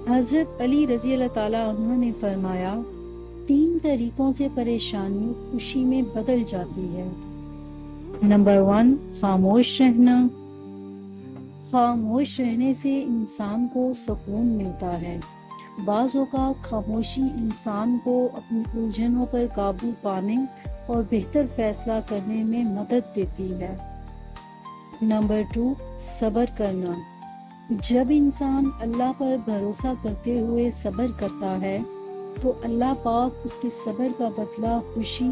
حضرت علی رضی اللہ تعالیٰ عنہ نے فرمایا، 3 طریقوں سے پریشانی خوشی میں بدل جاتی ہے۔ نمبر 1، خاموش رہنا۔ خاموش رہنے سے انسان کو سکون ملتا ہے۔ بعض اوقات خاموشی انسان کو اپنی الجھنوں پر قابو پانے اور بہتر فیصلہ کرنے میں مدد دیتی ہے۔ نمبر 2، صبر کرنا۔ جب انسان اللہ پر بھروسہ کرتے ہوئے صبر کرتا ہے تو اللہ پاک اس کے صبر کا بدلہ خوشی،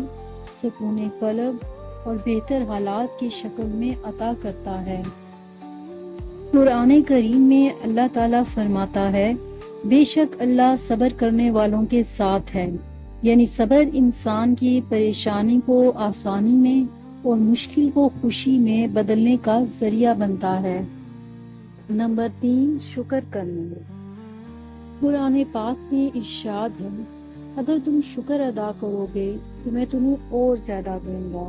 سکون قلب اور بہتر حالات کی شکل میں عطا کرتا ہے۔ قرآن کریم میں اللہ تعالیٰ فرماتا ہے، بے شک اللہ صبر کرنے والوں کے ساتھ ہے، یعنی صبر انسان کی پریشانی کو آسانی میں اور مشکل کو خوشی میں بدلنے کا ذریعہ بنتا ہے۔ نمبر 3، شکر کرنا۔ قرآن پاک میں ارشاد ہے، اگر تم شکر ادا کرو گے تو میں تمہیں اور زیادہ دوں گا۔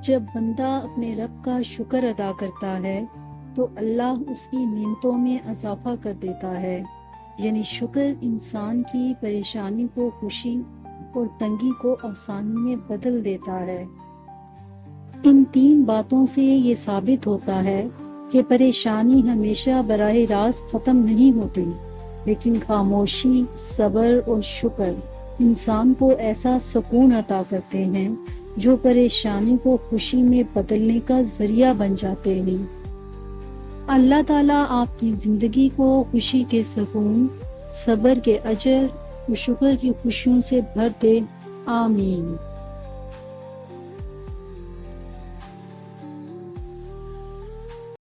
جب بندہ اپنے رب کا شکر ادا کرتا ہے تو اللہ اس کی نعمتوں میں اضافہ کر دیتا ہے، یعنی شکر انسان کی پریشانی کو خوشی اور تنگی کو آسانی میں بدل دیتا ہے۔ ان 3 باتوں سے یہ ثابت ہوتا ہے کہ پریشانی ہمیشہ براہ راست ختم نہیں ہوتی، لیکن خاموشی، صبر اور شکر انسان کو ایسا سکون عطا کرتے ہیں جو پریشانی کو خوشی میں بدلنے کا ذریعہ بن جاتے ہیں۔ اللہ تعالیٰ آپ کی زندگی کو خوشی کے سکون، صبر کے اجر اور شکر کی خوشیوں سے بھر دے، آمین۔